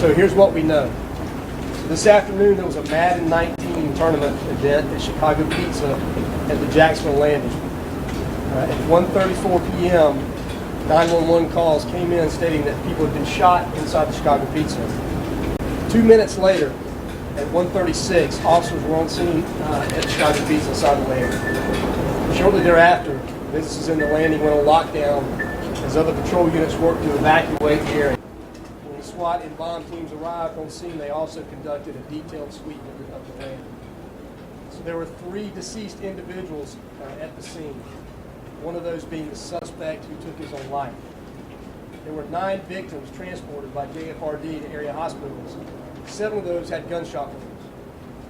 So here's what we know. So this afternoon there was a Madden 19 tournament event at Chicago Pizza at the Jacksonville landing. At 1:34 p.m., 911 calls came in stating that people had been shot inside the Chicago Pizza. 2 minutes later, at 1:36, officers were on scene at Chicago Pizza inside the landing. Shortly thereafter, businesses in the landing went on lockdown as other patrol units worked to evacuate the area. When the SWAT and bomb teams arrived on scene, they also conducted a detailed sweep of the landing. So there were 3 deceased individuals at the scene, one of those being the suspect who took his own life. There were 9 victims transported by JFRD to area hospitals. 7 of those had gunshot wounds.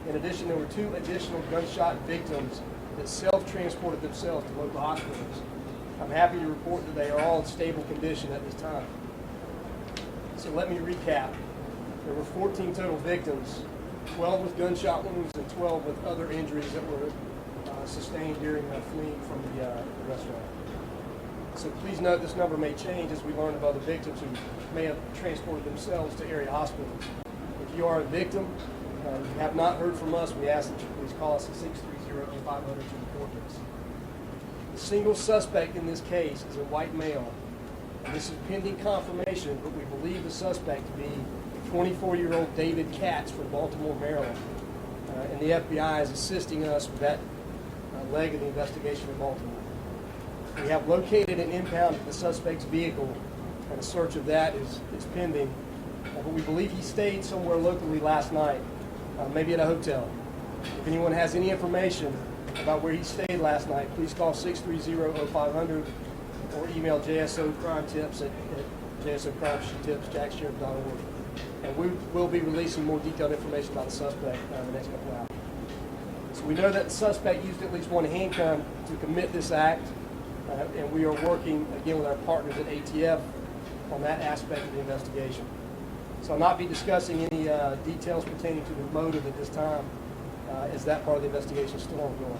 In addition, there were 2 additional gunshot victims that self-transported themselves to local hospitals. I'm happy to report that they are all in stable condition at this time. So let me recap. There were 14 total victims, 12 with gunshot wounds and 12 with other injuries that were sustained during fleeing from the restaurant. So please note this number may change as we learn of other victims who may have transported themselves to area hospitals. If you are a victim, you have not heard from us, we ask that you please call us at 630-500 to report this. The single suspect in this case is a white male. And this is pending confirmation, but we believe the suspect to be 24-year-old David Katz from Baltimore, Maryland. And the FBI is assisting us with that leg of the investigation in Baltimore. We have located and impounded the suspect's vehicle, and a search of that is pending. But we believe he stayed somewhere locally last night, maybe at a hotel. If anyone has any information about where he stayed last night, please call 630-0500 or email JSOCrimetips at JSOCrimetips@jacksheriff.org. And we will be releasing more detailed information about the suspect in the next couple of hours. So we know that the suspect used at least one handgun to commit this act, and we are working again with our partners at ATF on that aspect of the investigation. So I'll not be discussing any details pertaining to the motive at this time, as that part of the investigation is still ongoing.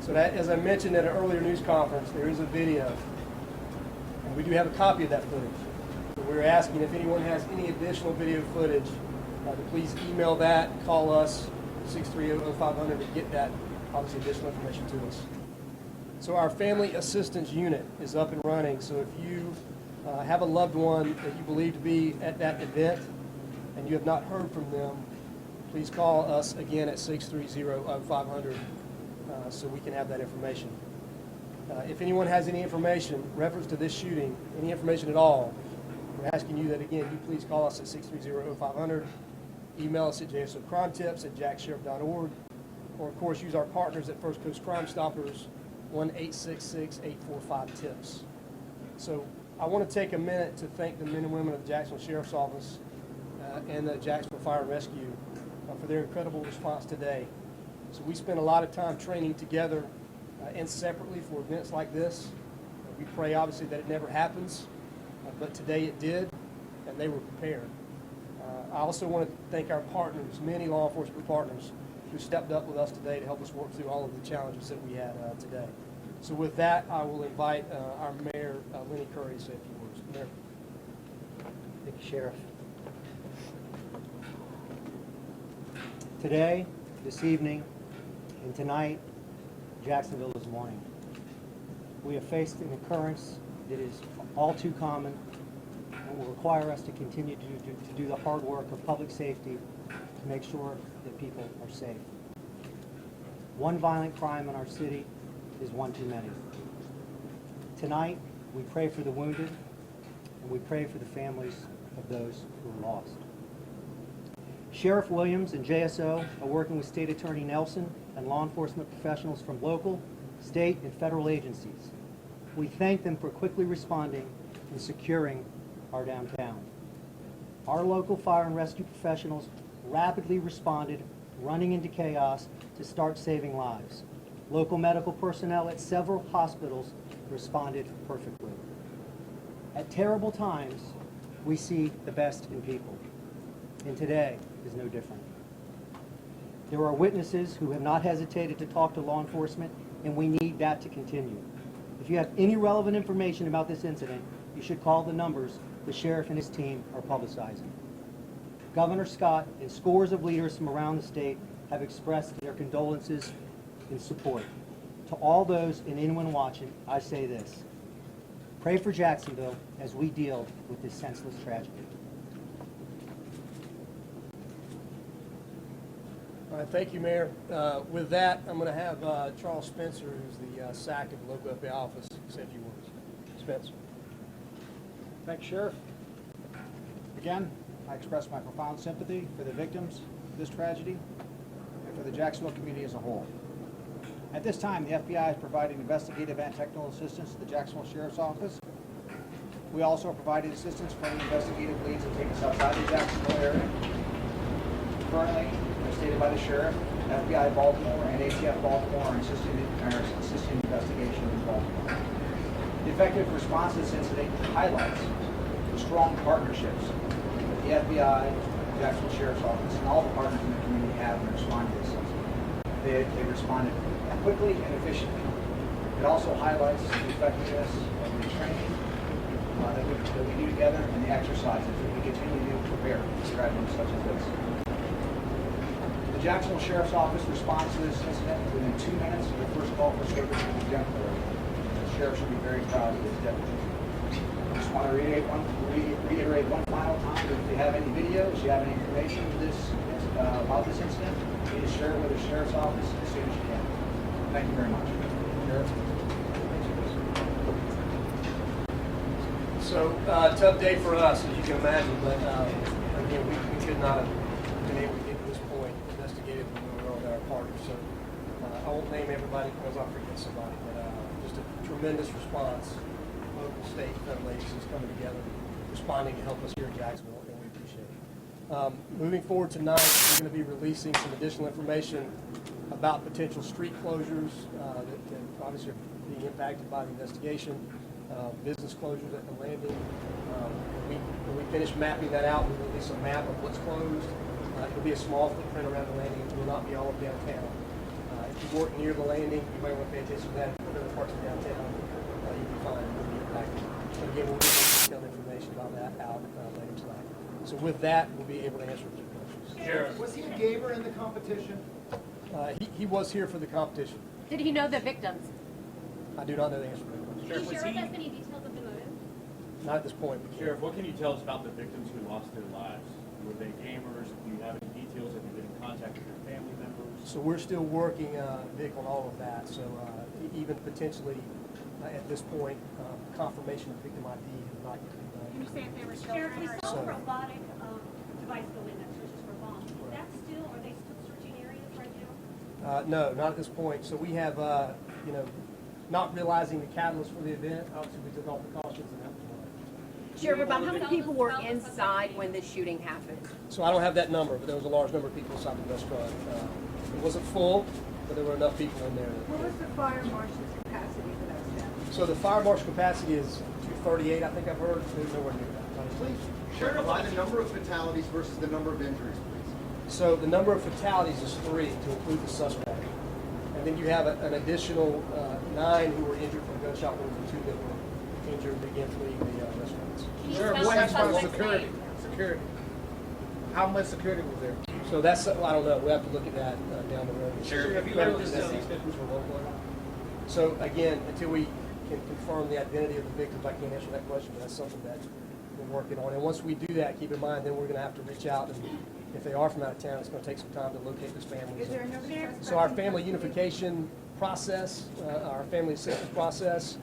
So that, as I mentioned at an earlier news conference, there is a video, and we do have a copy of that footage. So we're asking if anyone has any additional video footage, to please email that, call us, 630-0500 to get that, obviously, additional information to us. So our Family Assistance Unit is up and running, so if you have a loved one that you believe to be at that event and you have not heard from them, please call us again at 630-0500 so we can have that information. If anyone has any information reference to this shooting, any information at all, we're asking you that again, you please call us at 630-0500, email us at JSOCrimetips@jacksheriff.org, or of course use our partners at First Coast Crime Stoppers, 1-866-845-TIPS. So I want to take a minute to thank the men and women of the Jacksonville Sheriff's Office and the Jacksonville Fire and Rescue for their incredible response today. So we spend a lot of time training together and separately for events like this. We pray obviously that it never happens, but today it did, and they were prepared. I also want to thank our partners, many law enforcement partners, who stepped up with us today to help us work through all of the challenges that we had today. So with that, I will invite our Mayor, Lenny Curry, to say a few words. Mayor. Thank you, Sheriff. Today, this evening, and tonight, Jacksonville is mourning. We have faced an occurrence that is all too common and will require us to continue to do the hard work of public safety to make sure that people are safe. One violent crime in our city is one too many. Tonight, we pray for the wounded, and we pray for the families of those who are lost. Sheriff Williams and JSO are working with State Attorney Nelson and law enforcement professionals from local, state, and federal agencies. We thank them for quickly responding and securing our downtown. Our local fire and rescue professionals rapidly responded, running into chaos to start saving lives. Local medical personnel at several hospitals responded perfectly. At terrible times, we see the best in people, and today is no different. There are witnesses who have not hesitated to talk to law enforcement, and we need that to continue. If you have any relevant information about this incident, you should call the numbers the sheriff and his team are publicizing. Governor Scott and scores of leaders from around the state have expressed their condolences and support. To all those and anyone watching, I say this: pray for Jacksonville as we deal with this senseless tragedy. All right, thank you, Mayor. With that, I'm going to have Charles Spencer, who's the SAC of the local FBI office, say a few words. Spence. Thanks, Sheriff. Again, I express my profound sympathy for the victims of this tragedy and for the Jacksonville community as a whole. At this time, the FBI is providing investigative and technical assistance to the Jacksonville Sheriff's Office. We also are providing assistance for any investigative leads that take us outside the Jacksonville area. Currently, as stated by the Sheriff, FBI Baltimore and ATF Baltimore are assisting investigation in Baltimore. The effective response to this incident highlights the strong partnerships that the FBI, Jacksonville Sheriff's Office, and all the partners in the community have in responding to this incident. They responded quickly and efficiently. It also highlights the effectiveness of the training that we do together and the exercises that we continue to prepare for tragedies such as this. The Jacksonville Sheriff's Office responds to this incident within 2 minutes of the first call for service was exemplary. The Sheriff should be very proud of his deputy. I just want to reiterate one final time that if you have any videos, you have any information about this incident, please share it with the Sheriff's Office as soon as you can. Thank you very much. Sheriff. So, tough day for us, as you can imagine, but again, we could not have been able to get to this point investigatively when we were all our partners. So, I won't name everybody because I'll forget somebody, but just a tremendous response. Local, state, federal agencies coming together, responding to help us here in Jacksonville, and we appreciate it. Moving forward tonight, we're going to be releasing some additional information about potential street closures that obviously are being impacted by the investigation, business closures at the landing. When we finish mapping that out, we'll release a map of what's closed. It'll be a small footprint around the landing. It will not be all of downtown. If you work near the landing, you might want to pay attention to that. Other parts of downtown, you'll be fine. We'll be impacted. But again, we'll get detailed information about that out later tonight. So with that, we'll be able to answer a few questions. Sheriff, was he a gamer in the competition? He was here for the competition. Did he know the victims? I do not know the answer to that question. Can you share with us any details of the motive? Not at this point. Sheriff, what can you tell us about the victims who lost their lives? Were they gamers? Do you have any details? Have you been in contact with their family members? So we're still working, Vic, on all of that. So even potentially at this point, confirmation of victim ID has not yet been done. Can you say if they were Sheriff, we children? saw So- a robotic device go in that searches for bombs. Is that still, are they still searching areas right now? No, not at this point. So we have, not realizing the catalyst for the event, obviously we took all precautions and that was one. Sheriff, about how many people were inside when the shooting happened? So I don't have that number, but there was a large number of people inside the restaurant. It wasn't full, but there were enough people in there. What was the fire marshal's capacity for that staff? So the fire marshal capacity is 238, I think I've heard. There's nowhere near that. Please share by the number of fatalities versus the number of injuries, please. So the number of fatalities is 3 to include the suspect. And then you have an additional 9 who were injured from gunshot wounds and 2 that were injured again fleeing the restaurants. Can you Sheriff, spell what the happened about suspect's security? name? Security. How much security was there? So that's, I don't know, we have to look at that down the road. Sheriff, have you Whether heard the this, deceased victims were local or not. So again, until we can confirm the identity of the victims, I can't answer that question, but that's something that we're working on. And once we do that, keep in mind, then we're going to have to reach out, and if they are from out of town, it's going to take some time to locate those families. Is there another suspect? So our family unification process, our family assistance process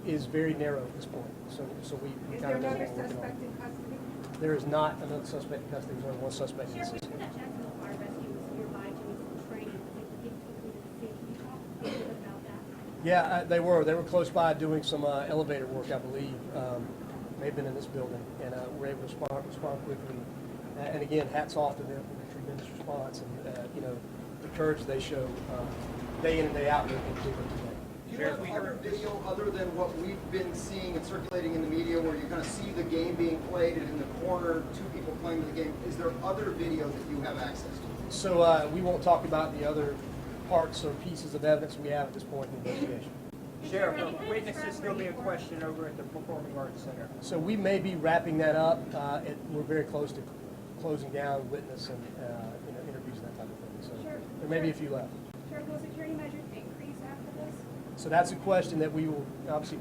is very narrow at this point. So we Is kind there of know another what we're working suspect on. in custody? There is not another suspect in custody. There's only one suspect in Sheriff, we custody. heard that Jacksonville Fire Rescue was nearby doing some training. They completed the city. Can you talk a little bit about that? Yeah, they were. They were close by doing some elevator work, I believe. May have been in this building, and were able to respond quickly. And again, hats off to them for their tremendous response and the courage they show day in and day out. Do you have other video other than what we've been seeing and circulating in the media where you kind of see the game being played and in the corner 2 people playing the game? Is there other video that you have access to? So we won't talk about the other parts or pieces of evidence we have at this point in the investigation. Sheriff, witnesses still being questioned over at the Performing Arts Center. So we may be wrapping that up. We're very close to closing down, witness, and interviews and that type of thing. So Sure. there may be a few left. Sheriff, will security measures increase after this? So that's a question that we will obviously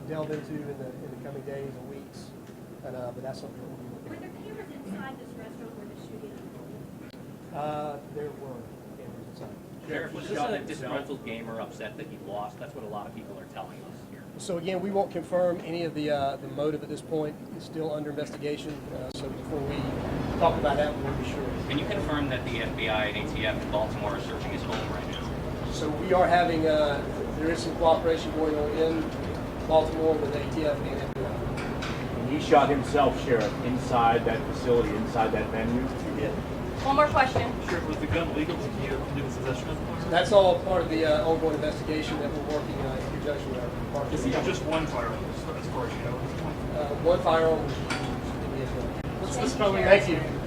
delve into in the coming days and weeks. But that's something that we'll be Were looking there cameras inside this restaurant where the shooting unfolded? at. There were cameras inside. Sheriff, was this a disgruntled gamer upset that he lost? That's what a lot of people are telling us here. So again, we won't confirm any of the motive at this point. It's still under investigation. So before we talk about that, we want to be sure. Can you confirm that the FBI and ATF in Baltimore are searching his home right now? So we are having, there is some cooperation going on in Baltimore with ATF and FBI. And he shot himself, Sheriff, inside that facility, inside that venue. He did. One more question. Sheriff, was the gun legal to you in possession of? So that's all part of the ongoing investigation that we're working in conjunction with our partners. Is he just one firearm, as far as you know? One firearm was used in the incident. Thank you, Sheriff. Thank you.